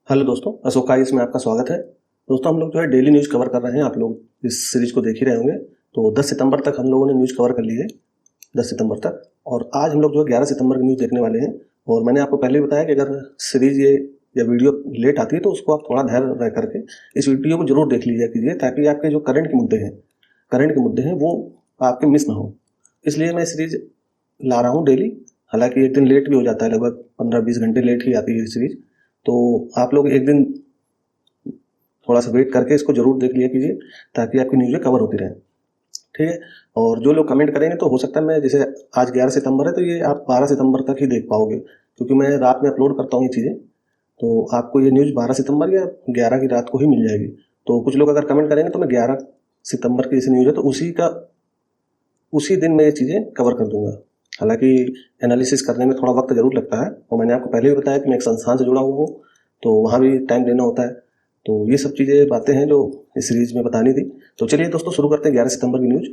Hello दोस्तों, Ashok ice में आपका स्वागत है। दोस्तों, हम लोग जो है डेली न्यूज़ कवर कर रहे हैं। आप लोग इस सीरीज को देख ही रहे होंगे। तो 10 सितंबर तक हम लोगों ने न्यूज़ कवर कर ली है, 10 सितंबर तक। और आज हम लोग जो है 11 सितंबर की न्यूज़ देखने वाले हैं। और मैंने आपको पहले भी बताया कि अगर सीरीज ये या वीडियो लेट आती है तो उसको आप थोड़ा धैर्य रह करके इस वीडियो को जरूर देख लीजिए कीजिए, ताकि आपके जो करंट के मुद्दे हैं वो आपके मिस ना हो। इसलिए मैं सीरीज ला रहा हूँ डेली। हालांकि एक दिन लेट भी हो जाता है, लगभग 15-20 घंटे लेट ही आती है सीरीज। तो आप लोग एक दिन थोड़ा सा वेट करके इसको जरूर देख लिया कीजिए, ताकि आपकी न्यूज़ें कवर होती रहें। ठीक है। और जो लोग कमेंट करेंगे तो हो सकता है मैं, जैसे आज 11 सितंबर है तो ये आप 12 सितंबर तक ही देख पाओगे, क्योंकि मैं रात में अपलोड करता हूँ ये चीज़ें। तो आपको ये न्यूज़ 12 सितंबर या 11 की रात को ही मिल जाएगी। तो कुछ लोग अगर कमेंट करेंगे तो मैं 11 सितंबर की जैसे न्यूज़ है तो उसी दिन मैं ये चीज़ें कवर कर दूंगा। हालांकि एनालिसिस करने में थोड़ा वक्त जरूर लगता है, और मैंने आपको पहले भी बताया कि मैं एक संस्थान से जुड़ा हुआ हूँ, तो वहाँ भी टाइम देना होता है। तो ये सब चीज़ें बातें हैं जो इस सीरीज में बतानी थी। तो चलिए दोस्तों, शुरू करते हैं 11 सितंबर की न्यूज़।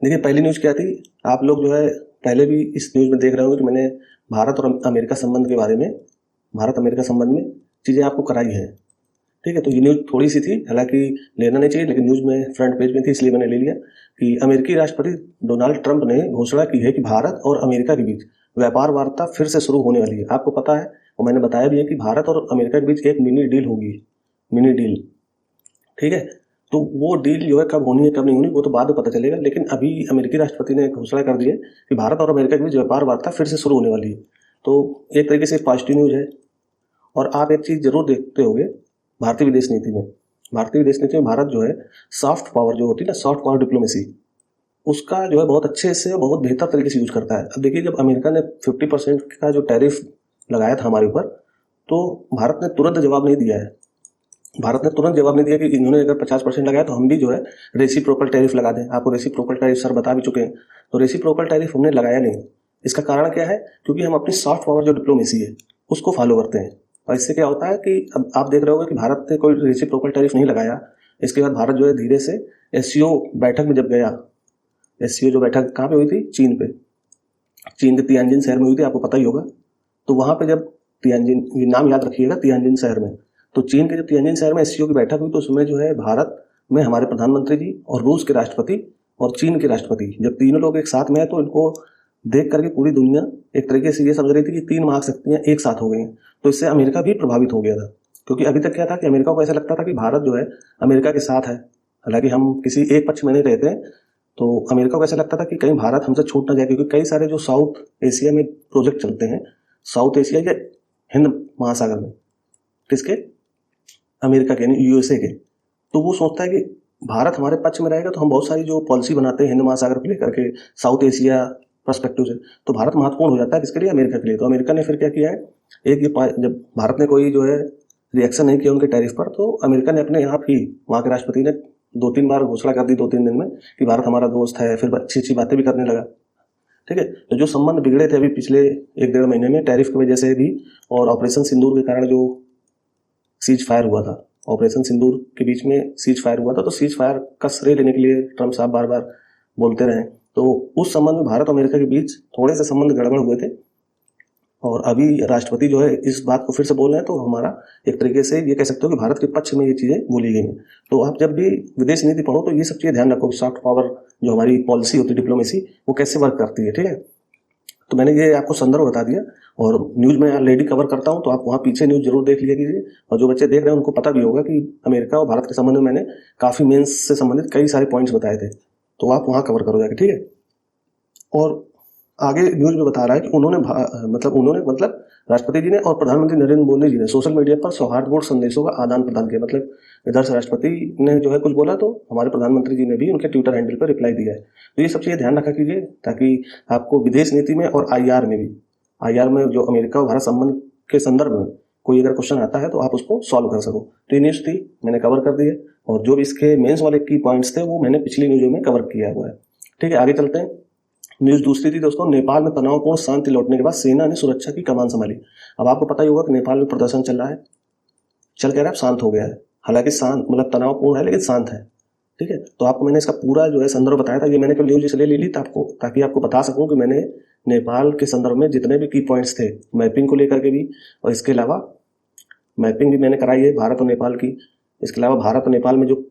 देखिए, पहली न्यूज़ क्या थी। आप लोग जो है पहले भी इस न्यूज़ में देख रहे होंगे कि मैंने भारत और अमेरिका संबंध के बारे में, भारत अमेरिका संबंध में चीज़ें आपको कराई हैं। ठीक है। तो ये न्यूज़ थोड़ी सी थी, हालांकि लेना नहीं चाहिए, लेकिन न्यूज़ में फ्रंट पेज में थी इसलिए मैंने ले लिया कि अमेरिकी राष्ट्रपति डोनाल्ड ट्रंप ने घोषणा की है कि भारत और अमेरिका के बीच व्यापार वार्ता फिर से शुरू होने वाली है। आपको पता है, और मैंने बताया भी है कि भारत और अमेरिका के बीच एक मिनी डील होगी, मिनी डील। ठीक है। तो वो डील जो है कब होनी है कब नहीं होनी वो तो बाद में पता चलेगा, लेकिन अभी अमेरिकी राष्ट्रपति ने घोषणा कर दी है कि भारत और अमेरिका के बीच व्यापार वार्ता फिर से शुरू होने वाली है। तो एक तरीके से पॉजिटिव न्यूज़ है। और आप एक चीज़ जरूर देखते होंगे, भारतीय विदेश नीति में, भारत जो है सॉफ्ट पावर जो होती है ना, सॉफ्ट पावर डिप्लोमेसी, उसका जो है बहुत अच्छे से, बहुत बेहतर तरीके से यूज करता है। अब देखिए, जब अमेरिका ने 50% का जो टैरिफ लगाया था हमारे ऊपर, तो भारत ने तुरंत जवाब नहीं दिया है। भारत ने तुरंत जवाब नहीं दिया कि इन्होंने अगर 50% लगाया तो हम भी जो है रेसिप्रोकल टैरिफ लगा दें। आपको रेसिप्रोकल टैरिफ सर बता भी चुके हैं। तो रेसिप्रोकल टैरिफ हमने लगाया नहीं। इसका कारण क्या है? क्योंकि हम अपनी सॉफ्ट पावर जो डिप्लोमेसी है उसको फॉलो करते हैं। और इससे क्या होता है कि अब आप देख रहे होंगे कि भारत ने कोई रेसिप्रोकल टैरिफ नहीं लगाया। इसके बाद भारत जो है धीरे से एससीओ बैठक में जब गया, एससीओ जो बैठक कहाँ पे हुई थी? चीन पे। चीन के तियानजिन शहर में हुई थी, आपको पता ही होगा। तो वहाँ पे जब तियानजिन, ये नाम याद रखिएगा, तियानजिन शहर में, तो चीन के जब तियानजिन शहर में एससीओ की बैठक हुई तो उसमें जो है भारत में हमारे प्रधानमंत्री जी और रूस के राष्ट्रपति और चीन के राष्ट्रपति, जब तीनों लोग एक साथ में है तो इनको देख करके पूरी दुनिया एक तरीके से ये समझ रही थी कि तीन महाशक्तियां एक साथ हो गई हैं। तो इससे अमेरिका भी प्रभावित हो गया था, क्योंकि अभी तक क्या था कि अमेरिका को ऐसा लगता था कि भारत जो है अमेरिका के साथ है। हालांकि हम किसी एक पक्ष में नहीं रहते हैं। तो अमेरिका को ऐसा लगता था कि कहीं भारत हमसे छूट ना जाए, क्योंकि कई सारे जो साउथ एशिया में प्रोजेक्ट चलते हैं, साउथ एशिया या हिंद महासागर में, किसके? अमेरिका के, यानी यूएसए के। तो वो सोचता है कि भारत हमारे पक्ष में रहेगा तो हम बहुत सारी जो पॉलिसी बनाते हैं हिंद महासागर को लेकर के, साउथ एशिया पर्सपेक्टिव से, तो भारत महत्वपूर्ण हो जाता है किसके लिए? अमेरिका के लिए। तो अमेरिका ने फिर क्या किया है, जब भारत ने कोई जो है रिएक्शन नहीं किया उनके टैरिफ पर, तो अमेरिका ने अपने आप ही, वहाँ के राष्ट्रपति ने 2-3 बार घोषणा कर दी 2-3 दिन में कि भारत हमारा दोस्त है। फिर अच्छी अच्छी बातें भी करने लगा। ठीक है। तो जो संबंध बिगड़े थे अभी पिछले 1-1.5 महीने में टैरिफ की वजह से भी, और ऑपरेशन सिंदूर के कारण जो सीज फायर हुआ था, ऑपरेशन सिंदूर के बीच में सीज फायर हुआ था, तो सीज फायर का श्रेय लेने के लिए ट्रंप साहब बार बार बोलते रहे। तो उस संबंध में भारत और अमेरिका के बीच थोड़े से संबंध गड़बड़ हुए थे। और अभी राष्ट्रपति जो है इस बात को फिर से बोल रहे हैं, तो हमारा एक तरीके से ये कह सकते हो कि भारत के पक्ष में ये चीज़ें बोली गई हैं। तो आप जब भी विदेश नीति पढ़ो तो ये सब चीज़ें ध्यान रखो कि सॉफ्ट पावर जो हमारी पॉलिसी होती है, डिप्लोमेसी, वो कैसे वर्क करती है। ठीक है। तो मैंने ये आपको संदर्भ बता दिया, और न्यूज़ में ऑलरेडी कवर करता हूँ, तो आप वहाँ पीछे न्यूज़ जरूर देख लिया कीजिए। और जो बच्चे देख रहे हैं उनको पता भी होगा कि अमेरिका और भारत के संबंध में मैंने काफ़ी मेंस से संबंधित कई सारे पॉइंट्स बताए थे, तो आप वहाँ कवर करो जाके। ठीक है। और आगे न्यूज़ में बता रहा है कि उन्होंने राष्ट्रपति जी ने और प्रधानमंत्री नरेंद्र मोदी जी ने सोशल मीडिया पर सौहार्दपूर्ण संदेशों का आदान प्रदान किया। मतलब इधर से राष्ट्रपति ने जो है कुछ बोला तो हमारे प्रधानमंत्री जी ने भी उनके ट्विटर हैंडल पर रिप्लाई दिया है। तो ये सब चीज़ें ध्यान रखा कीजिए, ताकि आपको विदेश नीति में और आईआर में भी, आईआर में जो अमेरिका और भारत संबंध के संदर्भ में कोई अगर क्वेश्चन आता है तो आप उसको सॉल्व कर सको। तो ये न्यूज़ थी, मैंने कवर कर दी है। और जो भी इसके मेंस वाले की पॉइंट्स थे वो मैंने पिछली न्यूज़ों में कवर किया हुआ है। ठीक है, आगे चलते हैं। न्यूज़ दूसरी थी दोस्तों, नेपाल में तनावपूर्ण शांति लौटने के बाद सेना ने सुरक्षा की कमान संभाली। अब आपको पता ही होगा कि नेपाल में प्रदर्शन चल रहा है, चल कह रहा है शांत हो गया है। हालांकि शांत मतलब तनावपूर्ण है लेकिन शांत है। ठीक है। तो आपको मैंने इसका पूरा जो है संदर्भ बताया था। ये मैंने कल न्यूज़ इसलिए ले ली ताकि आपको बता सकूं कि मैंने नेपाल के संदर्भ में जितने भी की पॉइंट्स थे, मैपिंग को लेकर के भी, और इसके अलावा मैपिंग भी मैंने कराई है भारत और नेपाल की। इसके अलावा भारत और नेपाल में जो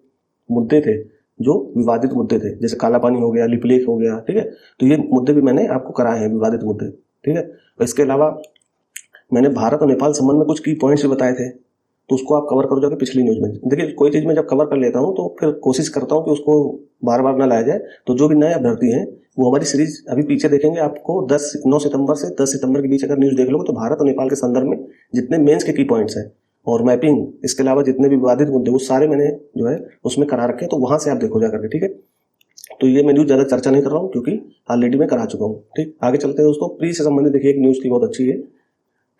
मुद्दे थे, जो विवादित मुद्दे थे, जैसे काला पानी हो गया, लिपलेख हो गया, ठीक है, तो ये मुद्दे भी मैंने आपको कराए हैं, विवादित मुद्दे, ठीक है। और इसके अलावा मैंने भारत और नेपाल संबंध में कुछ की पॉइंट्स भी बताए थे, तो उसको आप कवर करो जाके पिछली न्यूज़ में। देखिए, कोई चीज़ मैं जब कवर कर लेता हूँ तो फिर कोशिश करता हूँ कि उसको बार बार ना लाया जाए। तो जो भी नए अभ्यर्थी हैं वो हमारी सीरीज अभी पीछे देखेंगे, आपको 9 सितंबर से 10 सितंबर के बीच अगर न्यूज़ देख लोगे तो भारत और नेपाल के संदर्भ में जितने मेंस के की पॉइंट्स हैं और मैपिंग, इसके अलावा जितने भी विवादित मुद्दे वो सारे मैंने जो है उसमें करा रखे हैं, तो वहाँ से आप देखो जा करके, ठीक है। तो ये मैं न्यूज़ ज़्यादा चर्चा नहीं कर रहा हूँ क्योंकि ऑलरेडी मैं करा चुका हूँ, ठीक। आगे चलते हैं दोस्तों। प्री से संबंधित देखिए एक न्यूज़ थी, बहुत अच्छी है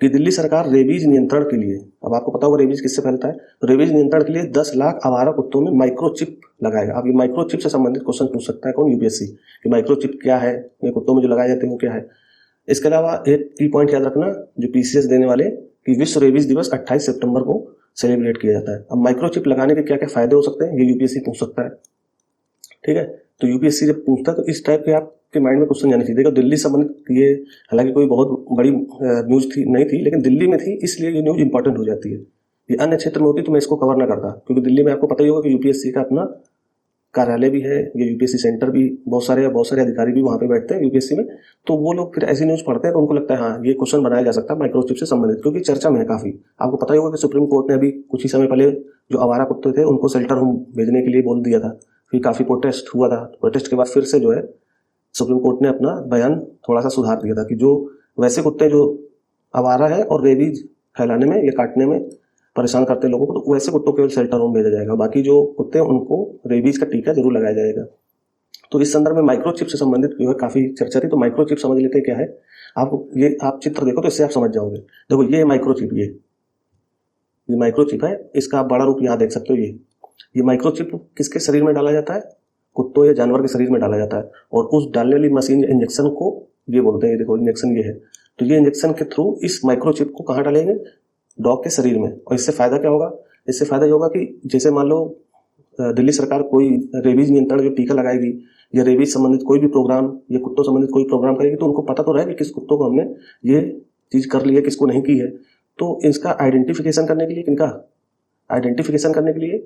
कि दिल्ली सरकार रेबीज नियंत्रण के लिए, अब आपको पता होगा रेबीज किससे फैलता है, तो रेबीज नियंत्रण के लिए 10 लाख आवारा कुत्तों में माइक्रोचिप लगाएगा। अब ये माइक्रोचिप से संबंधित क्वेश्चन पूछ सकता है कौन, यूपीएससी, कि माइक्रोचिप क्या है, ये कुत्तों में जो लगाए जाते हैं वो क्या है। इसके अलावा एक की पॉइंट याद रखना जो पीसीएस देने वाले, कि विश्व रेबीज दिवस 28 सितंबर को सेलिब्रेट किया जाता है। अब माइक्रोचिप लगाने के क्या क्या फायदे हो सकते हैं, ये यूपीएससी पूछ सकता है, ठीक है। तो यूपीएससी जब पूछता है तो इस टाइप के आपके माइंड में क्वेश्चन जाने चाहिए। देखो, दिल्ली संबंधित ये हालांकि कोई बहुत बड़ी न्यूज़ थी नहीं थी, लेकिन दिल्ली में थी इसलिए ये न्यूज़ इंपॉर्टेंट हो जाती है। ये अन्य क्षेत्र में होती तो मैं इसको कवर ना करता, क्योंकि दिल्ली में आपको पता ही होगा कि यूपीएससी का अपना कार्यालय भी है, ये यूपीएससी सेंटर भी बहुत सारे अधिकारी भी वहाँ पे बैठते हैं यूपीएससी में। तो वो लोग फिर ऐसी न्यूज़ पढ़ते हैं तो उनको लगता है हाँ ये क्वेश्चन बनाया जा सकता है माइक्रोचिप से संबंधित, क्योंकि चर्चा में है काफ़ी। आपको पता ही होगा कि सुप्रीम कोर्ट ने अभी कुछ ही समय पहले जो आवारा कुत्ते थे उनको शेल्टर होम भेजने के लिए बोल दिया था, फिर काफ़ी प्रोटेस्ट हुआ था। प्रोटेस्ट के बाद फिर से जो है सुप्रीम कोर्ट ने अपना बयान थोड़ा सा सुधार दिया था कि जो वैसे कुत्ते जो आवारा है और रेबीज फैलाने में या काटने में परेशान करते हैं लोगों को, तो वैसे कुत्तों केवल शेल्टर होम भेजा जाएगा, बाकी जो कुत्ते हैं उनको रेबीज का टीका जरूर लगाया जाएगा। तो इस संदर्भ में माइक्रोचिप से संबंधित जो है काफ़ी चर्चा थी। तो माइक्रोचिप समझ लेते हैं क्या है। आप चित्र देखो तो इससे आप समझ जाओगे। देखो, ये माइक्रोचिप, ये माइक्रोचिप है, इसका आप बड़ा रूप यहाँ देख सकते हो। ये माइक्रोचिप किसके शरीर में डाला जाता है, कुत्तों या जानवर के शरीर में डाला जाता है, और उस डालने वाली मशीन इंजेक्शन को ये बोलते हैं। ये देखो, इंजेक्शन ये है। तो ये इंजेक्शन के थ्रू इस माइक्रोचिप को कहाँ डालेंगे, डॉग के शरीर में। और इससे फायदा क्या होगा, इससे फायदा ये होगा कि जैसे मान लो दिल्ली सरकार कोई रेबीज नियंत्रण जो टीका लगाएगी या रेबीज संबंधित कोई भी प्रोग्राम या कुत्तों संबंधित कोई प्रोग्राम करेगी, तो उनको पता तो रहे कि किस कुत्तों को हमने ये चीज़ कर ली है, किसको नहीं की है। तो इसका आइडेंटिफिकेशन करने के लिए, किनका आइडेंटिफिकेशन करने के लिए,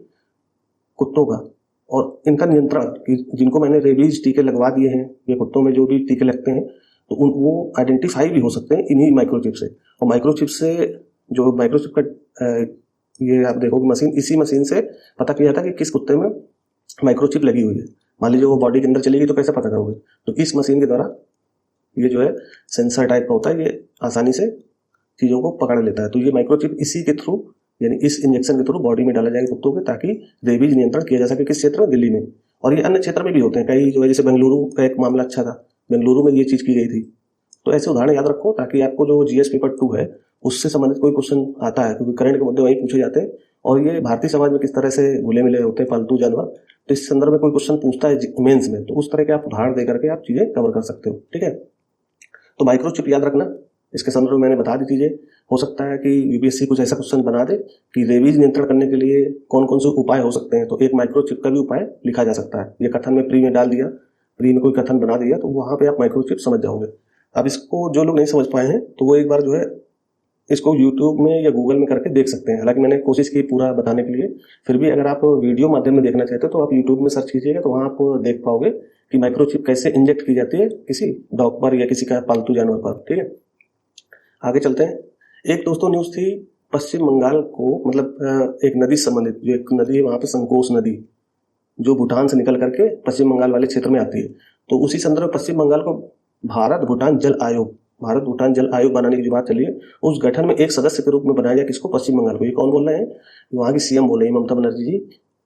कुत्तों का, और इनका नियंत्रण कि जिनको मैंने रेबीज टीके लगवा दिए हैं या कुत्तों में जो भी टीके लगते हैं तो वो आइडेंटिफाई भी हो सकते हैं इन्हीं माइक्रोचिप से। और माइक्रोचिप से जो माइक्रोचिप का ये आप देखोगे मशीन, इसी मशीन से पता किया जाता है कि किस कुत्ते में माइक्रोचिप लगी हुई है। मान लीजिए वो बॉडी के अंदर चलेगी तो कैसे पता करोगे, तो इस मशीन के द्वारा ये जो है सेंसर टाइप का होता है, ये आसानी से चीज़ों को पकड़ लेता है। तो ये माइक्रोचिप इसी के थ्रू, यानी इस इंजेक्शन के थ्रू बॉडी में डाला जाएगा कुत्तों के, ताकि रेबीज नियंत्रण किया जा सके। किस क्षेत्र में, दिल्ली में। और ये अन्य क्षेत्र में भी होते हैं कई, जो है जैसे बेंगलुरु का एक मामला अच्छा था, बेंगलुरु में ये चीज़ की गई थी। तो ऐसे उदाहरण याद रखो ताकि आपको जो जीएस पेपर 2 है उससे संबंधित कोई क्वेश्चन आता है, क्योंकि करंट के मुद्दे वहीं पूछे जाते हैं। और ये भारतीय समाज में किस तरह से घुले मिले होते हैं पालतू जानवर, तो इस संदर्भ में कोई क्वेश्चन पूछता है मेंस में, तो उस तरह के आप उदाहरण दे करके आप चीज़ें कवर कर सकते हो, ठीक है। तो माइक्रोचिप याद रखना, इसके संदर्भ में मैंने बता दी चीज़ें। हो सकता है कि यूपीएससी कुछ ऐसा क्वेश्चन बना दे कि रेबीज नियंत्रण करने के लिए कौन कौन से उपाय हो सकते हैं, तो एक माइक्रोचिप का भी उपाय लिखा जा सकता है। ये कथन में प्री में डाल दिया, प्री में कोई कथन बना दिया, तो वहाँ पे आप माइक्रोचिप समझ जाओगे। अब इसको जो लोग नहीं समझ पाए हैं तो वो एक बार जो है इसको यूट्यूब में या गूगल में करके देख सकते हैं। हालांकि मैंने कोशिश की पूरा बताने के लिए, फिर भी अगर आप वीडियो माध्यम में देखना चाहते हो तो आप यूट्यूब में सर्च कीजिएगा, तो वहाँ आप देख पाओगे कि माइक्रोचिप कैसे इंजेक्ट की जाती है किसी डॉग पर या किसी का पालतू जानवर पर, ठीक है। आगे चलते हैं। एक दोस्तों न्यूज़ थी पश्चिम बंगाल को, मतलब एक नदी संबंधित, जो एक नदी है वहाँ पे संकोस नदी, जो भूटान से निकल करके पश्चिम बंगाल वाले क्षेत्र में आती है। तो उसी संदर्भ में पश्चिम बंगाल को भारत भूटान जल आयोग बनाने की जो बात चली है, उस गठन में एक सदस्य के रूप में बनाया गया किसको, पश्चिम बंगाल को। ये कौन बोल रहे हैं, वहाँ की सीएम बोल रही है, ममता बनर्जी जी,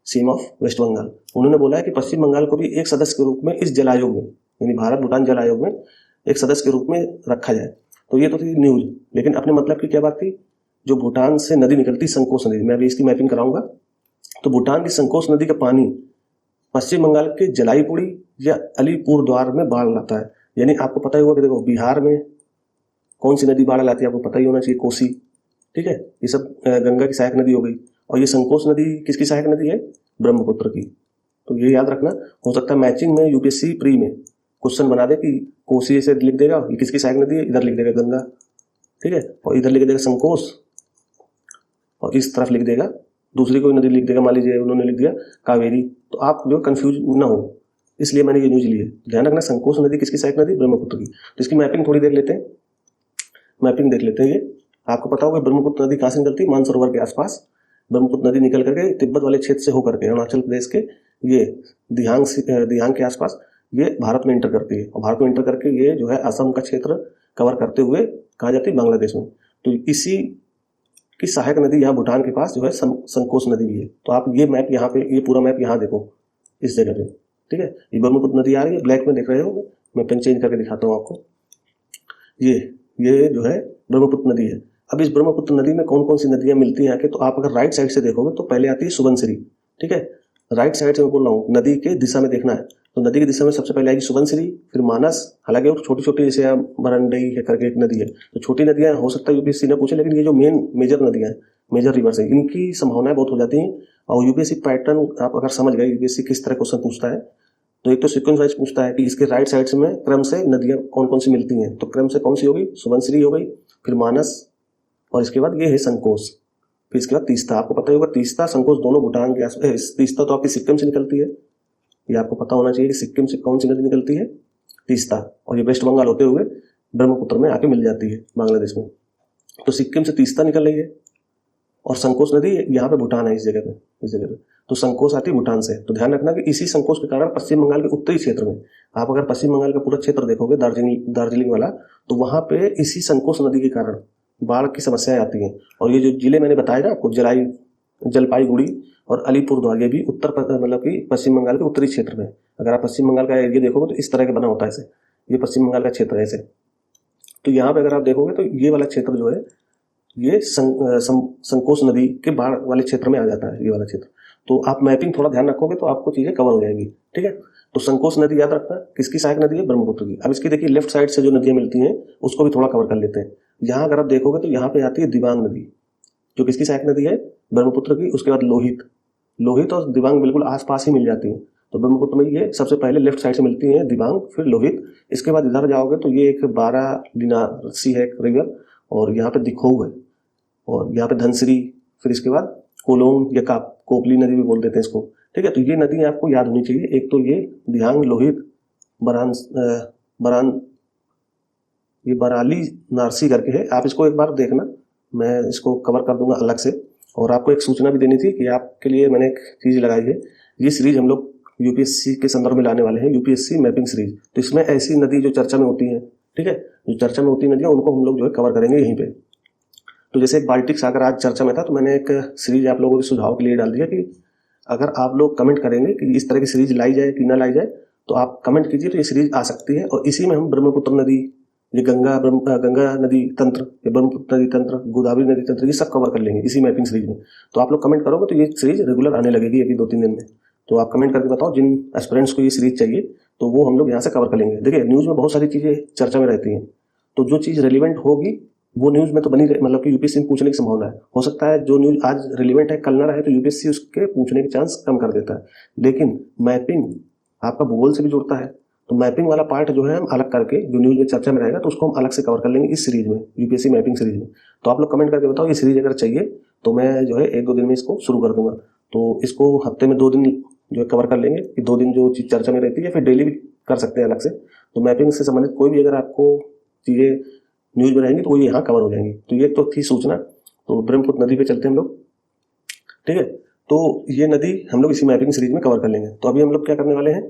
सीएम ऑफ वेस्ट बंगाल। उन्होंने बोला है कि पश्चिम बंगाल को भी एक सदस्य के रूप में इस जल आयोग में, यानी भारत भूटान जल आयोग में एक सदस्य के रूप में रखा जाए। तो ये तो थी न्यूज, लेकिन अपने मतलब की क्या बात थी, जो भूटान से नदी निकलती संकोस नदी, मैं अभी इसकी मैपिंग कराऊंगा। तो भूटान की संकोस नदी का पानी पश्चिम बंगाल के जलाईपुड़ी या अलीपुर द्वार में बाढ़ लाता है। यानी आपको पता ही होगा कि देखो बिहार में कौन सी नदी बाढ़ लाती है, आपको पता ही होना चाहिए, कोसी, ठीक है। ये सब गंगा की सहायक नदी हो गई, और ये संकोस नदी किसकी सहायक नदी है, ब्रह्मपुत्र की। तो ये याद रखना। हो सकता है मैचिंग में यूपीएससी प्री में क्वेश्चन बना दे कि कोसी ऐसे लिख देगा, ये किसकी सहायक नदी है, इधर लिख देगा गंगा, ठीक है, और इधर लिख देगा संकोस, और इस तरफ लिख देगा दूसरी कोई नदी लिख देगा, मान लीजिए उन्होंने लिख दिया कावेरी, तो आप जो कंफ्यूज ना हो, इसलिए मैंने ये न्यूज ली है। ध्यान रखना, संकोच नदी किसकी सहायक नदी? ब्रह्मपुत्र की। तो इसकी मैपिंग थोड़ी देख लेते हैं, मैपिंग देख लेते हैं। ये आपको पता होगा ब्रह्मपुत्र नदी कहाँ से निकलती है? मानसरोवर के आसपास ब्रह्मपुत्र नदी निकल करके तिब्बत वाले क्षेत्र से होकर के अरुणाचल प्रदेश के ये दिहांग के आसपास ये भारत में इंटर करती है, और भारत में इंटर करके ये जो है असम का क्षेत्र कवर करते हुए कहाँ जाती है? बांग्लादेश में। तो इसी की सहायक नदी यहाँ भूटान के पास जो है संकोच नदी भी है। तो आप ये मैप यहाँ पे, ये पूरा मैप यहाँ देखो इस जगह पे, ठीक है। ये ब्रह्मपुत्र नदी आ रही है, ब्लैक में देख रहे हो, मैं पेन चेंज करके दिखाता हूँ आपको। ये जो है ब्रह्मपुत्र नदी है। अब इस ब्रह्मपुत्र नदी में कौन कौन सी नदियाँ मिलती हैं आके, तो आप अगर राइट साइड से देखोगे तो पहले आती है सुबनसिरी, ठीक है। राइट साइड से मैं बोल रहा हूँ, नदी के दिशा में देखना है, तो नदी की दिशा में सबसे पहले आएगी सुबनसिरी, फिर मानस। हालांकि और छोटी छोटी जैसे बरंडई है करके एक नदी है, तो छोटी नदियाँ हो सकता है यूपीएससी ने पूछे, लेकिन ये जो मेजर नदियाँ हैं, मेजर रिवर्स है, इनकी संभावनाएं बहुत हो जाती हैं। और यूपीएससी पैटर्न आप अगर समझ गए, यूपीएससी किस तरह क्वेश्चन पूछता है, तो एक तो सीक्वेंस वाइज पूछता है कि इसके राइट साइड में क्रम से नदियाँ कौन कौन सी मिलती हैं, तो क्रम से कौन सी होगी? सुबनसिरी हो गई, फिर मानस, और इसके बाद ये है संकोच, फिर इसके बाद तीस्ता। आपको पता ही होगा तीस्ता संकोच दोनों भूटान के आसपास। तीस्ता तो आपकी सिक्किम से निकलती है, ये आपको पता होना चाहिए कि सिक्किम से कौन सी नदी निकलती है? तीस्ता, और ये वेस्ट बंगाल होते हुए ब्रह्मपुत्र में आके मिल जाती है बांग्लादेश में। तो सिक्किम से तीस्ता निकल रही है, और संकोच नदी यहाँ पे भूटान है, इस जगह पे तो संकोच आती है भूटान से। तो ध्यान रखना कि इसी संकोच के कारण पश्चिम बंगाल के उत्तरी क्षेत्र में, आप अगर पश्चिम बंगाल का पूरा क्षेत्र देखोगे दार्जिलिंग वाला, तो वहाँ पे इसी संकोच नदी के कारण बाढ़ की समस्याएं आती हैं। और ये जो जिले मैंने बताया ना आपको, जलपाईगुड़ी और अलीपुरद्वार, ये भी मतलब कि पश्चिम बंगाल के उत्तरी क्षेत्र में। अगर आप पश्चिम बंगाल का एरिया देखोगे तो इस तरह के बना होता है ऐसे, ये पश्चिम बंगाल का क्षेत्र है ऐसे। तो यहाँ पे अगर आप देखोगे तो ये वाला क्षेत्र जो है ये संकोच नदी के बाढ़ वाले क्षेत्र में आ जाता है, ये वाला क्षेत्र। तो आप मैपिंग थोड़ा ध्यान रखोगे तो आपको चीजें कवर हो जाएंगी, ठीक है। तो संकोच नदी याद रखना किसकी सहायक नदी है? ब्रह्मपुत्र की। अब इसकी देखिए लेफ्ट साइड से जो नदियां मिलती हैं उसको भी थोड़ा कवर कर लेते हैं। यहाँ अगर आप देखोगे तो यहाँ पे आती है दिबांग नदी, जो किसकी सहायक नदी है? ब्रह्मपुत्र की। उसके बाद लोहित और दिबांग बिल्कुल आसपास ही मिल जाती हैं। तो ब्रह्मपुत्र में ये सबसे पहले लेफ्ट साइड से मिलती हैं दिबांग, फिर लोहित। इसके बाद इधर जाओगे तो ये एक बारालिनासी है एक रिवर, और यहाँ पे दिखोऊ है, और यहाँ पे धनसिरी, फिर इसके बाद कोलोंग या कोपली नदी भी बोल देते हैं इसको, ठीक है। तो ये नदी आपको याद होनी चाहिए। एक तो ये दिहांग, लोहित, ये बराली नारसी करके है। आप इसको एक बार देखना, मैं इसको कवर कर दूंगा अलग से। और आपको एक सूचना भी देनी थी कि आपके लिए मैंने एक चीज़ लगाई है, ये सीरीज हम लोग यूपीएससी के संदर्भ में लाने वाले हैं, यूपीएससी मैपिंग सीरीज। तो इसमें ऐसी नदी जो चर्चा में होती हैं, ठीक है, जो चर्चा में होती नदियाँ, उनको हम लोग जो है कवर करेंगे यहीं पे। तो जैसे एक बाल्टिक सागर आज चर्चा में था, तो मैंने एक सीरीज आप लोगों के सुझाव के लिए डाल दिया कि अगर आप लोग कमेंट करेंगे कि इस तरह की सीरीज लाई जाए कि ना लाई जाए, तो आप कमेंट कीजिए, तो ये सीरीज आ सकती है। और इसी में हम ब्रह्मपुत्र नदी, ये गंगा नदी तंत्र, ये ब्रह्मपुत्र नदी तंत्र, गोदावरी नदी तंत्र, ये सब कवर कर लेंगे इसी मैपिंग सीरीज में। तो आप लोग कमेंट करोगे तो ये सीरीज रेगुलर आने लगेगी अभी 2-3 दिन में। तो आप कमेंट करके बताओ जिन एस्पिरेंट्स को ये सीरीज चाहिए, तो वो हम लोग यहाँ से कवर कर लेंगे। देखिए न्यूज़ में बहुत सारी चीज़ें चर्चा में रहती हैं, तो जो चीज़ रेलिवेंट होगी वो न्यूज़ में तो बनी रहे, मतलब कि यूपीएससी में पूछने की संभावना है। हो सकता है जो न्यूज़ आज रिलेवेंट है कल ना रहे, तो यूपीएससी उसके पूछने के चांस कम कर देता है। लेकिन मैपिंग आपका भूगोल से भी जुड़ता है, तो मैपिंग वाला पार्ट जो है हम अलग करके, जो न्यूज़ में चर्चा में रहेगा तो उसको हम अलग से कवर कर लेंगे इस सीरीज में, यूपीएससी मैपिंग सीरीज में। तो आप लोग कमेंट करके बताओ ये सीरीज अगर चाहिए तो मैं जो है 1-2 दिन में इसको शुरू कर दूंगा। तो इसको हफ्ते में 2 दिन जो है कवर कर लेंगे, कि 2 दिन जो चीज़ चर्चा में रहती है, फिर डेली भी कर सकते हैं अलग से। तो मैपिंग से संबंधित कोई भी अगर आपको चीज़ें न्यूज़ में रहेंगी तो वो यहाँ कवर हो जाएंगी। तो ये तो थी सूचना। तो ब्रह्मपुत्र नदी पे चलते हैं हम लोग, ठीक है। तो ये नदी हम लोग इसी मैपिंग सीरीज में कवर कर लेंगे। तो अभी हम लोग क्या करने वाले हैं,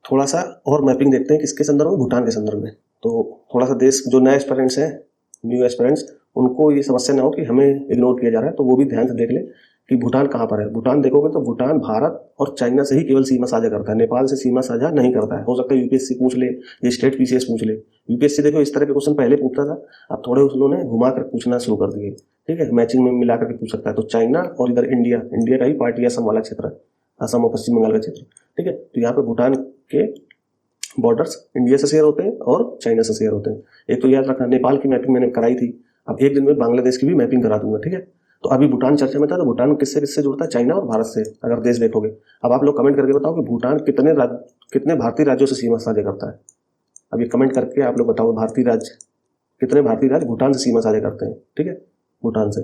थोड़ा सा और मैपिंग देखते हैं किसके संदर्भ में, भूटान के संदर्भ में। तो थोड़ा सा देश, जो नए एस्पिरेंट्स हैं, न्यू एस्पिरेंट्स, उनको ये समस्या ना हो कि हमें इग्नोर किया जा रहा है, तो वो भी ध्यान से देख ले कि भूटान कहाँ पर है। भूटान देखोगे तो भूटान भारत और चाइना से ही केवल सीमा साझा करता है, नेपाल से सीमा साझा नहीं करता है। हो सकता है यूपीएससी पूछ ले, ये स्टेट पीसीएस पूछ ले। यूपीएससी देखो इस तरह के क्वेश्चन पहले पूछता था, अब थोड़े उन्होंने घुमा कर पूछना शुरू कर दिए, ठीक है, मैचिंग में मिला करके पूछ सकता है। तो चाइना और इधर इंडिया का ही पार्टी असम वाला क्षेत्र है, असम और पश्चिम बंगाल का क्षेत्र, ठीक है। तो यहाँ पे भूटान के बॉर्डर्स इंडिया से शेयर होते हैं और चाइना से शेयर होते हैं। एक तो याद रखना, नेपाल की मैपिंग मैंने कराई थी, अब एक दिन में बांग्लादेश की भी मैपिंग करा दूंगा, ठीक है। तो अभी भूटान चर्चा में था, तो भूटान किससे जुड़ता है? चाइना और भारत से, अगर देश देखोगे। अब आप लोग कमेंट करके बताओ कि भूटान कितने भारतीय राज्यों से सीमा साझा करता है। अब ये कमेंट करके आप लोग बताओ, कितने भारतीय राज्य भूटान से सीमा साझा करते हैं, ठीक है, भूटान से।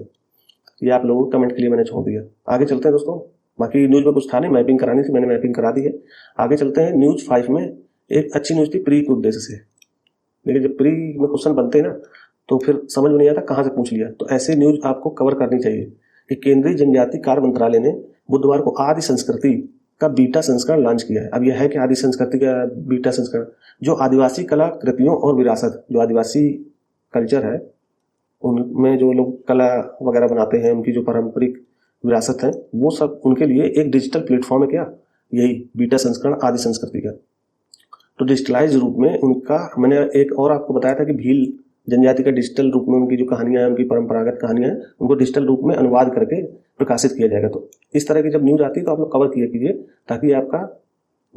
ये आप लोगों को कमेंट के लिए मैंने छोड़ दिया। आगे चलते हैं दोस्तों, बाकी न्यूज़ में कुछ था नहीं, मैपिंग करानी थी, मैंने मैपिंग करा दी है। आगे चलते हैं, न्यूज़ 5 में एक अच्छी न्यूज़ थी प्री के उद्देश्य से, लेकिन जब प्री में क्वेश्चन बनते हैं ना तो फिर समझ में नहीं आता कहाँ से पूछ लिया। तो ऐसे न्यूज़ आपको कवर करनी चाहिए कि केंद्रीय जनजातीय कार्य मंत्रालय ने बुधवार को आदि संस्कृति का बीटा संस्करण लॉन्च किया है। अब यह है कि आदि संस्कृति का बीटा संस्करण जो आदिवासी कला कृतियों और विरासत, जो आदिवासी कल्चर है उनमें जो लोग कला वगैरह बनाते हैं, उनकी जो पारंपरिक विरासत है, वो सब उनके लिए एक डिजिटल प्लेटफॉर्म है। क्या यही बीटा संस्करण आदि संस्कृति का, तो डिजिटलाइज रूप में उनका, मैंने एक और आपको बताया था कि भील जनजाति का डिजिटल रूप में उनकी जो कहानियां हैं, उनकी परंपरागत कहानियां हैं, उनको डिजिटल रूप में अनुवाद करके प्रकाशित किया जाएगा। तो इस तरह की जब न्यूज आती है तो आप लोग कवर किया कीजिए ताकि आपका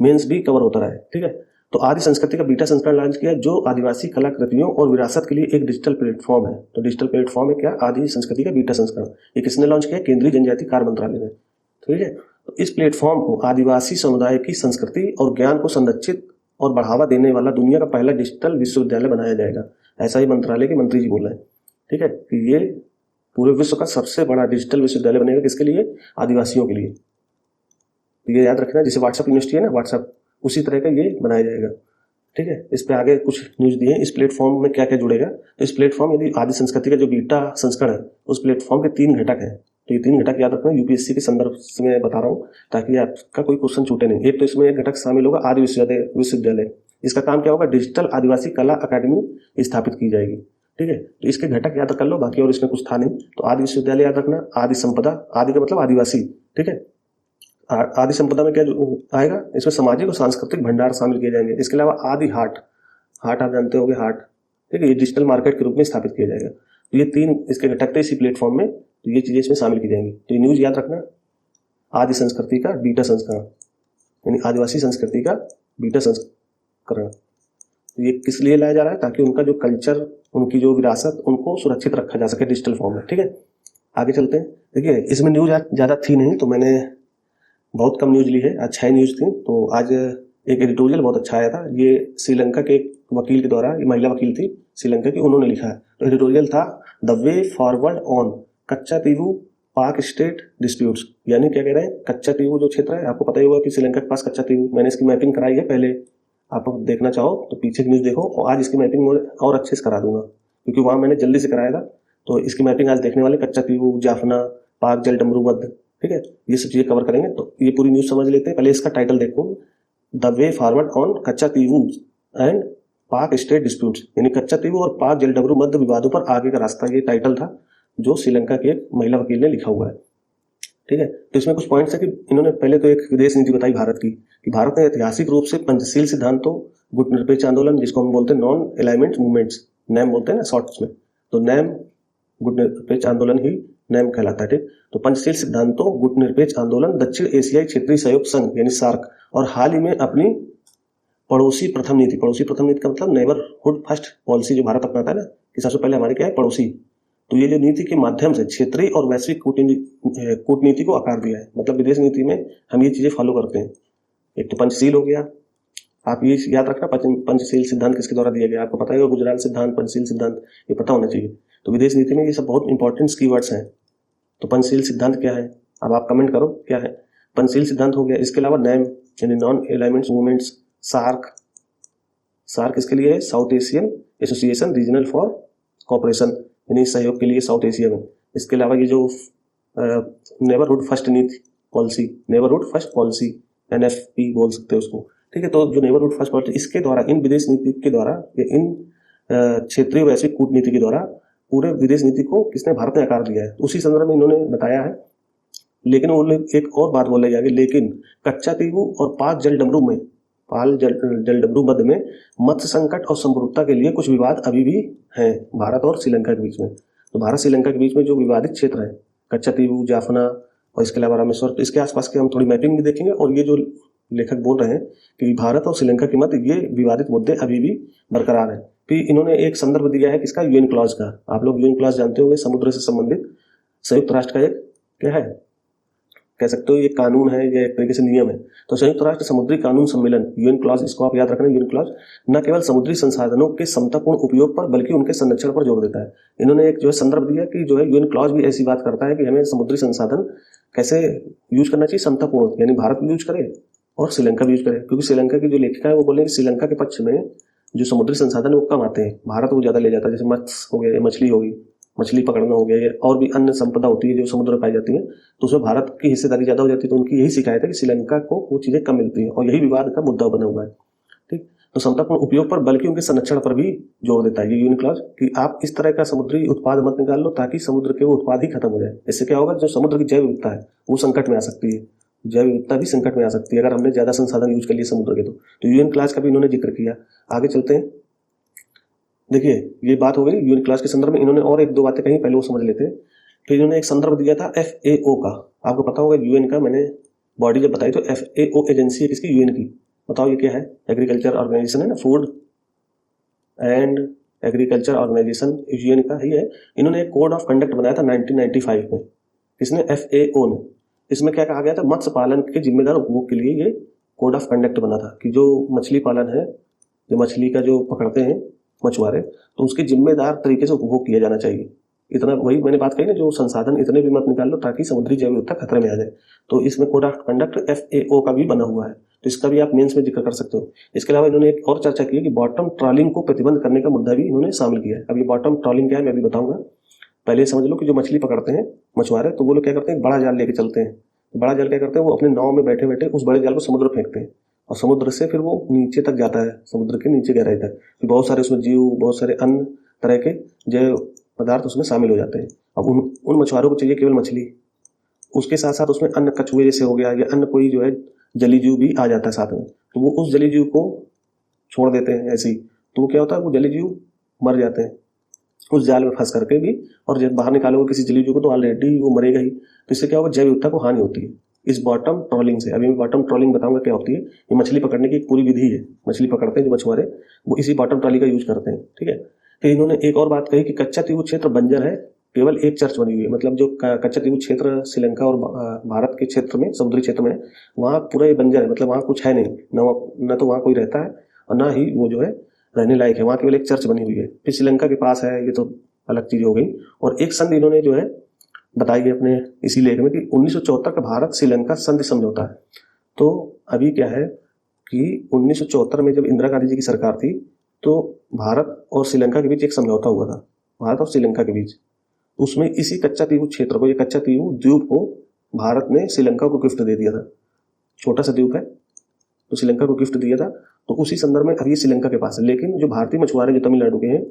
मेंस भी कवर होता रहे। ठीक है, तो आदि संस्कृति का बीटा संस्करण लॉन्च किया जो आदिवासी कलाकृतियों और विरासत के लिए एक डिजिटल प्लेटफॉर्म है। तो डिजिटल प्लेटफॉर्म है क्या, आदि संस्कृति का बीटा संस्करण। ये किसने लॉन्च किया, केंद्रीय जनजातीय कार्य मंत्रालय ने। ठीक है, तो इस प्लेटफॉर्म को आदिवासी समुदाय की संस्कृति और ज्ञान को संरक्षित और बढ़ावा देने वाला दुनिया का पहला डिजिटल विश्वविद्यालय बनाया जाएगा, ऐसा ही मंत्रालय के मंत्री जी बोल रहे हैं। ठीक है, कि ये पूरे विश्व का सबसे बड़ा डिजिटल विश्वविद्यालय बनेगा, किसके लिए, आदिवासियों के लिए। तो ये याद रखना, जैसे व्हाट्सएप यूनिवर्सिटी है ना, व्हाट्सएप उसी तरह का ये बनाया जाएगा। ठीक है, इस पे आगे कुछ न्यूज दिए हैं, इस प्लेटफॉर्म में क्या क्या जुड़ेगा। तो इस प्लेटफॉर्म, यदि आदि संस्कृति का जो बीटा संस्करण है, उस प्लेटफॉर्म के 3 घटक हैं। तो ये 3 घटक याद रखना, यूपीएससी के संदर्भ से मैं बता रहा हूँ ताकि आपका कोई क्वेश्चन छूटे नहीं। एक तो इसमें एक घटक शामिल होगा आदि विश्वविद्यालय। इसका काम क्या होगा, डिजिटल आदिवासी कला अकादमी स्थापित की जाएगी। ठीक है, तो इसके घटक याद कर लो, बाकी और इसमें कुछ था नहीं। तो आदि विश्वविद्यालय याद रखना, आदि संपदा, आदि का मतलब आदिवासी। ठीक है, आदि संपदा में क्या आएगा, इसमें सामाजिक और सांस्कृतिक भंडार शामिल किए जाएंगे। इसके अलावा आदि हाट, हाट आप जानते होंगे, हाट। ठीक है, ये डिजिटल मार्केट के रूप में स्थापित किया जाएगा। तो ये 3 इसके घटक थे इसी प्लेटफॉर्म में, तो ये चीजें इसमें शामिल की जाएंगी। तो ये न्यूज याद रखना, आदि संस्कृति का बीटा संस्करण, यानी आदिवासी संस्कृति का बीटा संस्करण। तो ये किस लिए लाया जा रहा है, ताकि उनका जो कल्चर, उनकी जो विरासत, उनको सुरक्षित रखा जा सके डिजिटल फॉर्म में। ठीक है, आगे चलते हैं। देखिए, इसमें न्यूज ज़्यादा थी नहीं, तो मैंने बहुत कम न्यूज ली है, आज 6 न्यूज थी। तो आज एक एडिटोरियल बहुत अच्छा आया था, ये श्रीलंका के एक वकील के द्वारा, ये महिला वकील थी श्रीलंका की, उन्होंने लिखा है। तो एडिटोरियल था द वे फॉरवर्ड ऑन कच्चा तीवू पाक स्टेट डिस्प्यूट्स। यानी क्या कह रहे हैं, कच्चा तीवू जो क्षेत्र है, आपको पता ही होगा कि श्रीलंका के पास कच्चा तीवू, मैंने इसकी मैपिंग कराई है पहले, आप देखना चाहो तो पीछे की न्यूज़ देखो, और आज इसकी मैपिंग और अच्छे से करा दूंगा क्योंकि वहाँ मैंने जल्दी से कराया था। तो इसकी मैपिंग आज देखने वाले, कच्चा तीवू, जाफना, पाक जल डमरू मध्य। ठीक है, ये सब चीज़ें कवर करेंगे। तो ये पूरी न्यूज़ समझ लेते हैं। पहले इसका टाइटल देखो, द वे फॉरवर्ड ऑन कच्चा तीवू एंड पाक स्टेट डिस्प्यूट्स, यानी कच्चा तीवू और पाक जल डमरू मध्य विवादों पर आगे का रास्ता, ये टाइटल था जो श्रीलंका के एक महिला वकील ने लिखा हुआ है। ठीक है, तो इसमें कुछ पॉइंट्स है कि इन्होंने पहले तो एक विदेश नीति बताई भारत की, कि भारत ने ऐतिहासिक रूप से पंचशील सिद्धांतों, गुटनिरपेक्ष आंदोलन, जिसको हम बोलते हैं नॉन अलाइनमेंट मूवमेंट्स, नैम बोलते हैं ना शॉर्ट्स में, तो नैम गुटनिरपेक्ष आंदोलन ही नैम कहलाता है। ठीक, तो पंचशील सिद्धांतों, गुटनिरपेक्ष आंदोलन, दक्षिण एशियाई क्षेत्रीय सहयोग संघ यानी सार्क, और हाल ही में अपनी पड़ोसी प्रथम नीति, पड़ोसी प्रथम नीति का मतलब नेबरहुड फर्स्ट पॉलिसी जो भारत अपनाता है ना, कि सबसे पहले हमारे क्या है, पड़ोसी। तो ये जो नीति के माध्यम से क्षेत्रीय और वैश्विक कूटनीति को आकार दिया है। मतलब विदेश नीति में हम ये चीजें फॉलो करते हैं। एक तो पंचशील हो गया, आप ये याद रखना, पंचशील सिद्धांत किसके द्वारा दिया गया, आपको पता है, गुजराल सिद्धांत, पंचशील सिद्धांत, ये पता होना चाहिए। तो विदेश नीति में ये सब बहुत इंपॉर्टेंट कीवर्ड्स हैं। तो पंचशील सिद्धांत क्या है, अब आप कमेंट करो क्या है। पंचशील सिद्धांत हो गया, इसके अलावा नैम यानी non alignment movements, SAARC, SAARC इसके लिए है South Asian association regional for cooperation, यानी सहयोग के लिए साउथ एशिया में। इसके अलावा ये जो नेबरहुड फर्स्ट नीति policy, neighbourhood first policy, NFP बोल सकते हैं उसको। ठीक है, तो जो नेबरहुड फर्स्ट पॉलिसी, इसके द्वारा, इन विदेश नीति के द्वारा, इन क्षेत्रीय वैश्विक कूटनीति के द्वारा पूरे विदेश नीति को किसने, भारत ने आकार दिया है। उसी संदर्भ में इन्होंने बताया है। लेकिन वो एक और बात बोले जाएगी, लेकिन कच्चा तीवू और पाक जल डमरू में, पाल जल डमरू मध्य में मत्स्य संकट और समृद्धता के लिए कुछ विवाद अभी भी हैं भारत और श्रीलंका के बीच में। तो भारत श्रीलंका के बीच में जो विवादित क्षेत्र है, कच्चा तीवू, जाफना और इसके अलावा रामेश्वर, तो इसके आसपास के हम थोड़ी मैपिंग भी देखेंगे। और ये जो लेखक बोल रहे हैं कि भारत और श्रीलंका के मध्य ये विवादित मुद्दे अभी भी बरकरार हैं। फिर इन्होंने एक संदर्भ दिया है किसका, यूएन क्लॉज का। आप लोग यूएन क्लॉज जानते होंगे, समुद्र से संबंधित संयुक्त राष्ट्र का एक क्या है, कह सकते हो ये कानून है या एक तरीके से नियम है। तो संयुक्त राष्ट्र समुद्री कानून सम्मेलन यूएन क्लॉज, इसको आप याद रखना, यूएन क्लॉज न केवल समुद्री संसाधनों के समतापूर्ण उपयोग पर बल्कि उनके संरक्षण पर जोर देता है। इन्होंने एक जो है संदर्भ दिया कि जो है यूएन क्लॉज भी ऐसी बात करता है कि हमें समुद्री संसाधन कैसे यूज करना चाहिए समतापूर्ण, यानी भारत भी यूज करे और श्रीलंका भी यूज करे, क्योंकि श्रीलंका की जो लेखिका है वो बोले कि श्रीलंका के पक्ष में जो समुद्री संसाधन वो कम आते हैं, भारत वो ज़्यादा ले जाता है। जैसे मत्स्य हो गया, मछली होगी, मछली पकड़ना हो गया, और भी अन्य संपदा होती है जो समुद्र में पाई जाती है, तो उसमें भारत की हिस्सेदारी ज़्यादा हो जाती है। तो उनकी यही शिकायत है कि श्रीलंका को वो चीज़ें कम मिलती हैं और यही विवाद का मुद्दा बना हुआ है। ठीक, तो समतापूर्ण उपयोग पर बल्कि उनके संरक्षण पर भी जोर देता है ये यूएन क्लॉज कि आप इस तरह का समुद्री उत्पाद मत निकाल लो ताकि समुद्र के वो उत्पाद ही खत्म हो जाए। इससे क्या होगा, जो समुद्र की जैव विविधता है वो संकट में आ सकती है, जैव विविधता भी संकट में आ सकती है अगर हमने ज़्यादा संसाधन यूज कर लिए समुद्र के। तो यूएन क्लॉज का भी इन्होंने जिक्र किया। आगे चलते हैं। देखिए ये बात हो गई यूएन क्लॉज के संदर्भ में। इन्होंने और एक दो बातें कहीं, पहले वो समझ लेते हैं। तो इन्होंने एक संदर्भ दिया था FAO का, आपको पता होगा यूएन का मैंने बॉडी जब बताई तो FAO एजेंसी है किसकी, यूएन की। बताओ ये क्या है, एग्रीकल्चर ऑर्गेनाइजेशन है ना, food and agriculture organisation UN का ही है। इन्होंने एक कोड ऑफ कंडक्ट बनाया था 1995 में, किसने, FAO ने। इसमें क्या कहा गया था, मत्स्य पालन के जिम्मेदार उपभोग के लिए ये कोड ऑफ कंडक्ट बना था कि जो मछली पालन है, जो मछली का जो पकड़ते हैं मछुआरे, तो उसके जिम्मेदार तरीके से उपभोग किया जाना चाहिए। इतना, वही मैंने बात कही ना, जो संसाधन इतने भी मत निकाल लो ताकि समुद्री जैव विविधता खतरे में आ जाए। तो इसमें कोड ऑफ कंडक्ट FAO का भी बना हुआ है, तो इसका भी आप मेंस में जिक्र कर सकते हो। इसके अलावा इन्होंने एक और चर्चा की है कि बॉटम ट्रॉलिंग को प्रतिबंध करने का मुद्दा भी इन्होंने शामिल किया है। अब ये बॉटम ट्रॉलिंग क्या है मैं भी बताऊंगा। पहले समझ लो कि जो मछली पकड़ते हैं मछुआरे, तो वो लोग क्या करते हैं, बड़ा जाल लेके चलते हैं। बड़ा जाल क्या करते हैं, वो अपने नाव में बैठे बैठे उस बड़े जाल को समुद्र फेंकते हैं और समुद्र से फिर वो नीचे तक जाता है, समुद्र के नीचे गहराई तक। फिर बहुत सारे उसमें जीव, बहुत सारे अन्य तरह के जैव पदार्थ उसमें शामिल हो जाते हैं। अब उन मछुआरों को चाहिए केवल मछली, उसके साथ साथ उसमें अन्य कछुए जैसे हो गया या अन्य कोई जो है जली जीव भी आ जाता है साथ में, तो वो उस जली जीव को छोड़ देते हैं ऐसे ही। तो वो क्या होता है, वो जली जीव मर जाते हैं उस जाल में फंस करके भी, और जब बाहर निकालोगे किसी जली जीव को तो ऑलरेडी वो मरेगा ही। तो इससे क्या होगा, जैव विविधता को हानि होती है इस बॉटम ट्रॉलिंग से। अभी मैं बॉटम ट्रॉलिंग बताऊंगा क्या होती है। ये मछली पकड़ने की एक पूरी विधि है, मछली पकड़ते हैं जो मछुआरे वो इसी बॉटम ट्रॉली का यूज करते हैं। ठीक है, फिर इन्होंने एक और बात कही कि कच्चा तीव्र क्षेत्र बंजर है, केवल एक चर्च बनी हुई है। मतलब जो कच्चा तीव्र क्षेत्र श्रीलंका और भारत के क्षेत्र में, समुद्री क्षेत्र में, वहाँ पूरा ये बंजर है, मतलब वहाँ कुछ है नहीं, न तो वहाँ कोई रहता है और ना ही वो जो है रहने लायक है, वहाँ केवल एक चर्च बनी हुई है। फिर श्रीलंका के पास है, ये तो अलग चीज हो गई। और एक संधि इन्होंने जो है बताई है अपने इसी लेख में कि 1974 का भारत श्रीलंका संधि समझौता है। तो अभी क्या है कि 1974 में जब इंदिरा गांधी जी की सरकार थी तो भारत और श्रीलंका के बीच एक समझौता हुआ था, भारत और श्रीलंका के बीच। उसमें इसी कच्चा तीवु क्षेत्र को, ये कच्चा तीवु द्वीप को भारत ने श्रीलंका को गिफ्ट दे दिया था। छोटा सा द्वीप है तो श्रीलंका को गिफ्ट दिया था। तो उसी संदर्भ में अभी श्रीलंका के पास है, लेकिन जो भारतीय मछुआरे जो तमिलनाडु के हैं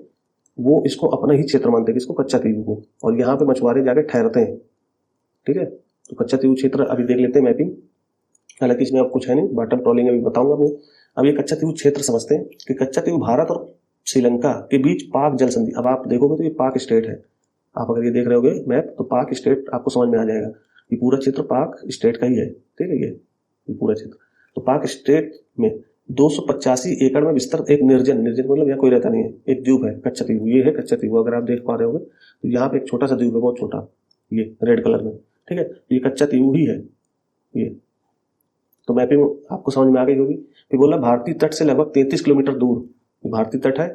वो इसको अपना ही क्षेत्र मानते हैं, इसको कच्चा तीवु को, और यहाँ पे मछुआरे जाके ठहरते हैं। ठीक है, तो कच्चा तीवु क्षेत्र अभी देख लेते हैं मैपिंग, हालांकि इसमें अब कुछ है नहीं, बॉटम ट्रॉलिंग अभी बताऊंगा मैं। अब ये कच्चा तीवु क्षेत्र समझते हैं कि कच्चा तीवु भारत और श्रीलंका के बीच पाक जल संधि। अब आप देखोगे तो ये पाक स्टेट है, आप अगर ये देख रहे होगे मैप तो पाक स्टेट आपको समझ में आ जाएगा। ये पूरा क्षेत्र पाक स्टेट का ही है। ठीक है, ये पूरा क्षेत्र तो पाक स्टेट में 285 एकड़ में विस्तृत एक निर्जन मतलब यहाँ कोई रहता नहीं है, एक द्वीप है कच्चा द्वीप। ये है कच्चा द्वीप, अगर आप देख पा रहे होगे तो यहाँ पे एक छोटा सा द्वीप है, बहुत छोटा, ये रेड कलर में। ठीक है, ये कच्चा द्वीप ही है ये। तो मैपिंग आपको समझ में आ गई होगी। फिर बोला भारतीय तट से लगभग 33 किलोमीटर दूर भारतीय तट है,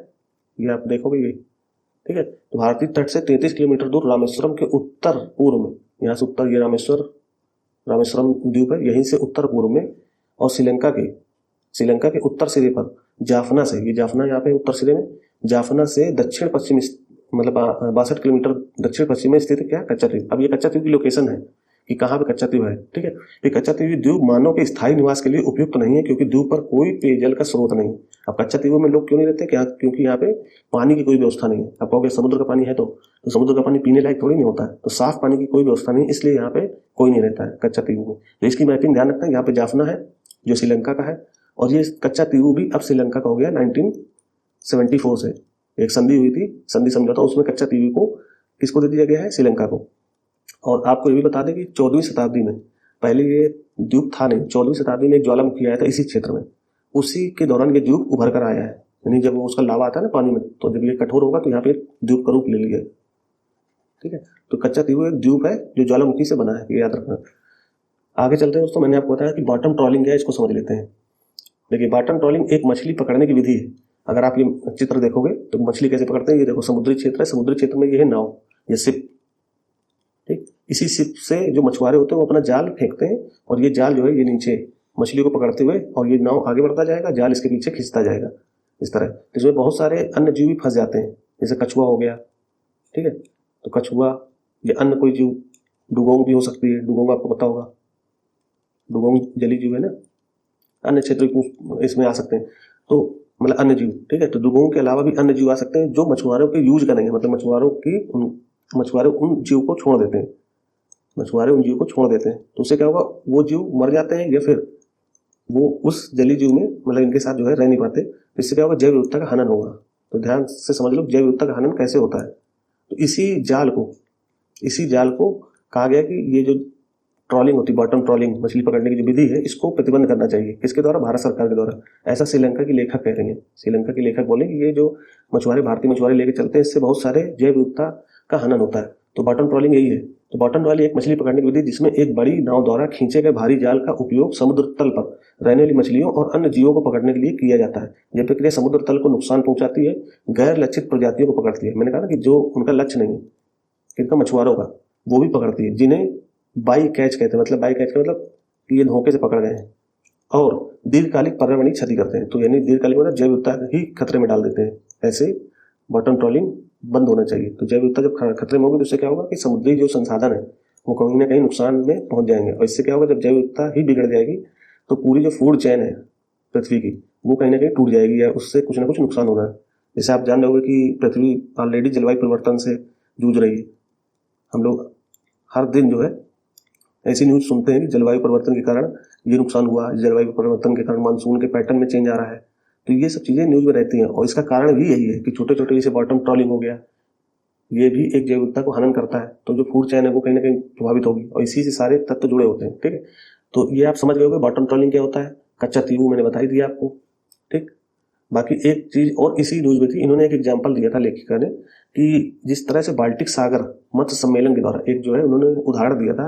ये आप देखोगे ये। ठीक है, तो भारतीय तट से 33 किलोमीटर दूर रामेश्वरम के उत्तर पूर्व में, यहाँ से उत्तर, ये रामेश्वरम द्वीप है, यहीं से उत्तर पूर्व में, और श्रीलंका के उत्तर सिरे पर जाफना से, ये जाफना यहाँ पे उत्तर सिरे में, जाफना से दक्षिण पश्चिम मतलब 62 किलोमीटर दक्षिण पश्चिम में स्थित क्या, कच्चा द्वीप। अब ये कच्चा द्वीप की लोकेशन है कि कहाँ पे कच्चा द्वीप है। ठीक है, ये कच्चा द्वीप मानव के स्थायी निवास के लिए उपयुक्त तो नहीं है क्योंकि द्वीप पर कोई पेयजल का स्रोत नहीं है। अब कच्चा द्वीप में लोग क्यों नहीं रहते, क्या, क्योंकि यहाँ पे पानी की कोई व्यवस्था नहीं है। अब कहोगे समुद्र का पानी है तो समुद्र का पानी पीने लायक थोड़ी नहीं होता है, तो साफ पानी की कोई व्यवस्था नहीं, इसलिए यहाँ पे कोई नहीं रहता है कच्चा द्वीप में। तो इसकी मैपिंग ध्यान रखना है, यहाँ पे जाफना है जो श्रीलंका का है, और ये कच्चा द्वीप भी अब श्रीलंका का हो गया। 1974 से एक संधि हुई थी, संधि समझौता, उसमें कच्चा द्वीप को किसको दे दिया गया है, श्रीलंका को। और आपको ये भी बता दें कि 14वीं शताब्दी में, पहले ये द्वीप था नहीं, 14वीं शताब्दी में एक ज्वालामुखी आया था इसी क्षेत्र में, उसी के दौरान ये द्वीप उभर कर आया है। यानी जब उसका लावा आता है ना पानी में, तो जब ये कठोर होगा तो यहाँ पे द्वीप का रूप ले लिया। ठीक है, तो कच्चा द्वीप एक द्वीप है जो ज्वालामुखी से बना है, ये याद रखना। आगे चलते हैं दोस्तों, मैंने आपको बताया कि बॉटम ट्रॉलिंग क्या है, इसको समझ लेते हैं। देखिए, बॉटम ट्रॉलिंग एक मछली पकड़ने की विधि है। अगर आप ये चित्र देखोगे तो मछली कैसे पकड़ते हैं, ये देखो समुद्री क्षेत्र है, समुद्री क्षेत्र में ये है नाव, ये शिप, ठीक। इसी शिप से जो मछुआरे होते हैं वो अपना जाल फेंकते हैं और ये जाल जो है ये नीचे मछली को पकड़ते हुए, और ये नाव आगे बढ़ता जाएगा, जाल इसके पीछे खींचता जाएगा इस तरह। इसमें बहुत सारे अन्य जीव भी फंस जाते हैं, जैसे कछुआ हो गया, ठीक है। तो कछुआ या अन्य कोई जीव, डुगोंग भी हो सकती है, डुगोंग आपको पता होगा, डुगोंग जली जीव है ना, अन्य क्षेत्र इसमें आ सकते हैं। तो मतलब अन्य जीव, ठीक है। तो डुगोंग के अलावा भी अन्य जीव आ सकते हैं जो मछुआरों के यूज करेंगे, मतलब मछुआरे उन जीव को छोड़ देते हैं, मछुआरे उन जीव को छोड़ देते हैं। तो उससे क्या होगा, वो जीव मर जाते हैं या फिर वो उस जलीय जीव में मतलब इनके साथ जो है रह नहीं पाते। तो इससे क्या होगा, जैव विविधता का हनन होगा। तो ध्यान से समझ लो जैव विविधता का हनन कैसे होता है। तो इसी जाल को कहा गया कि ये जो ट्रॉलिंग होती है, बॉटम ट्रॉलिंग, मछली पकड़ने की जो विधि है, इसको प्रतिबंध करना चाहिए। किसके द्वारा? भारत सरकार के द्वारा। ऐसा श्रीलंका की लेखक कह रही है। श्रीलंका की लेखक बोले कि ये जो मछुआरे, भारतीय मछुआरे लेके चलते हैं, इससे बहुत सारे जैव विविधता का हनन होता है। तो बॉटम ट्रॉलिंग यही है। तो बॉटम ट्रॉलिंग एक मछली पकड़ने की विधि जिसमें एक बड़ी नाव द्वारा खींचे गए भारी जाल का उपयोग समुद्र तल पर रहने वाली मछलियों और अन्य जीवों को पकड़ने के लिए किया जाता है। यह प्रक्रिया समुद्र तल को नुकसान पहुंचाती है, गैर लक्षित प्रजातियों को पकड़ती है। मैंने कहा ना कि जो उनका लक्ष्य नहीं है, किनका? मछुआरों का, वो भी पकड़ती है, जिन्हें बाई कैच कहते हैं। मतलब बाई कैच का मतलब कि ये धोखे से पकड़ गए हैं और दीर्घकालिक पर्यावरणीय क्षति करते हैं। तो यानी दीर्घकालिक मतलब जैव विविधता ही खतरे में डाल देते हैं। ऐसे बॉटम ट्रॉलिंग बंद होना चाहिए। तो जैव विविधता जब खतरे में होगी तो इससे क्या होगा कि समुद्री जो संसाधन है वो कहीं ना कहीं नुकसान में पहुंच जाएंगे। और इससे क्या होगा, जब जैव विविधता ही बिगड़ जाएगी तो पूरी जो फूड चेन है पृथ्वी की, वो कहीं ना कहीं टूट जाएगी या उससे कुछ ना कुछ नुकसान होना है। जैसे आप जान रहे होंगे कि पृथ्वी ऑलरेडी जलवायु परिवर्तन से जूझ रही है। हम लोग हर दिन जो है ऐसी न्यूज़ सुनते हैं कि जलवायु परिवर्तन के कारण ये नुकसान हुआ, जलवायु परिवर्तन के कारण मानसून के पैटर्न में चेंज आ रहा है। तो ये सब चीज़ें न्यूज़ में रहती हैं और इसका कारण भी यही है कि छोटे छोटे जैसे बॉटम ट्रॉलिंग हो गया, ये भी एक जैव विविधता को हनन करता है। तो जो फूड चेन है वो कहीं ना कहीं प्रभावित होगी और इसी से सारे तत्व जुड़े होते हैं, ठीक है। तो ये आप समझ गए होंगे बॉटम ट्रॉलिंग क्या होता है। कच्चा तीवू मैंने बता ही दिया आपको, ठीक। बाकी एक चीज और इसी न्यूज में थी, इन्होंने एक एग्जाम्पल दिया था लेखिका ने कि जिस तरह से बाल्टिक सागर मत्स्य सम्मेलन के द्वारा एक जो है उन्होंने उदाहरण दिया था,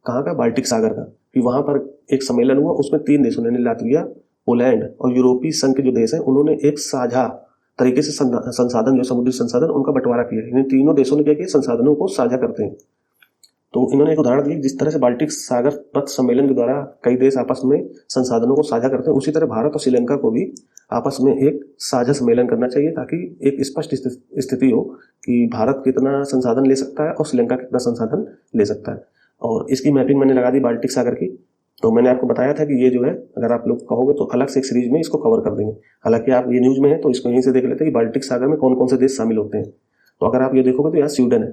कहाँ का? बाल्टिक सागर का। कि वहां पर एक सम्मेलन हुआ, उसमें 3 देशों ने, लातविया, पोलैंड और यूरोपीय संघ के जो देश हैं, उन्होंने एक साझा तरीके से संसाधन, जो समुद्री संसाधन, उनका बंटवारा किया। इन तीनों देशों ने क्या किया? संसाधनों को साझा करते हैं। तो इन्होंने एक उदाहरण दिया, जिस तरह से बाल्टिक सागर मत्स्य सम्मेलन के द्वारा कई देश आपस में संसाधनों को साझा करते हैं, उसी तरह भारत और श्रीलंका को भी आपस में एक साझा सम्मेलन करना चाहिए, ताकि एक स्पष्ट स्थिति हो कि भारत कितना संसाधन ले सकता है और श्रीलंका कितना संसाधन ले सकता है। और इसकी मैपिंग मैंने लगा दी बाल्टिक सागर की। तो मैंने आपको बताया था कि ये जो है, अगर आप लोग कहोगे तो अलग से एक सीरीज में इसको कवर कर देंगे। हालांकि आप ये न्यूज में है तो इसको यहीं से देख लेते हैं कि बाल्टिक सागर में कौन कौन से देश शामिल होते हैं। तो अगर आप ये देखोगे तो यहाँ स्वीडन है,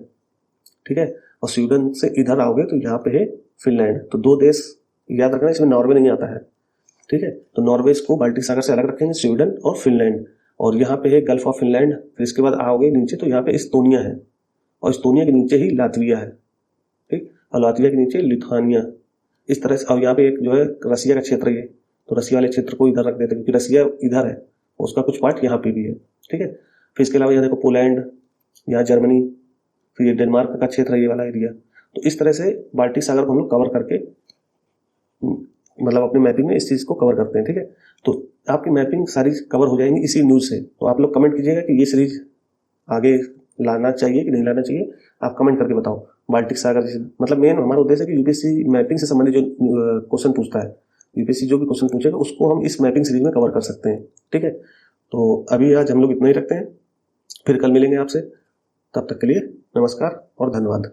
ठीक है। और स्वीडन से इधर आओगे तो यहाँ पे है फिनलैंड। तो 2 देश याद रखना, इसमें नॉर्वे नहीं आता है, ठीक है। तो नॉर्वे को बाल्टिक सागर से अलग रखेंगे, स्वीडन और फिनलैंड। और यहाँ पे है गल्फ ऑफ फिनलैंड। फिर इसके बाद आओगे नीचे तो यहाँ पे इस्तोनिया है, और इस्तोनिया के नीचे ही लातविया है, ठीक। और लातविया के नीचे लिथुआनिया। इस तरह से। और यहाँ पे एक जो है रसिया का क्षेत्र है, तो रसिया वाले क्षेत्र को इधर रख देते हैं क्योंकि रसिया इधर है, उसका कुछ पार्ट यहाँ पे भी है, ठीक है। फिर इसके अलावा यहाँ देखो पोलैंड, यहाँ जर्मनी, फिर ये डेनमार्क का क्षेत्र है, ये वाला एरिया। तो इस तरह से बाल्टिक सागर को हम लोग कवर करके मतलब अपनी मैपिंग में इस चीज़ को कवर करते हैं, ठीक है। तो आपकी मैपिंग सारी कवर हो जाएंगी इसी न्यूज़ से। तो आप लोग कमेंट कीजिएगा कि ये सीरीज आगे लाना चाहिए कि नहीं लाना चाहिए, आप कमेंट करके बताओ। बाल्टिक सागर मतलब मेन हमारा उद्देश्य है कि यूपीएससी मैपिंग से संबंधित जो क्वेश्चन पूछता है, यूपीएससी जो भी क्वेश्चन पूछेगा उसको हम इस मैपिंग सीरीज में कवर कर सकते हैं, ठीक है। तो अभी आज हम लोग इतना ही रखते हैं, फिर कल मिलेंगे आपसे। तब तक के लिए नमस्कार और धन्यवाद।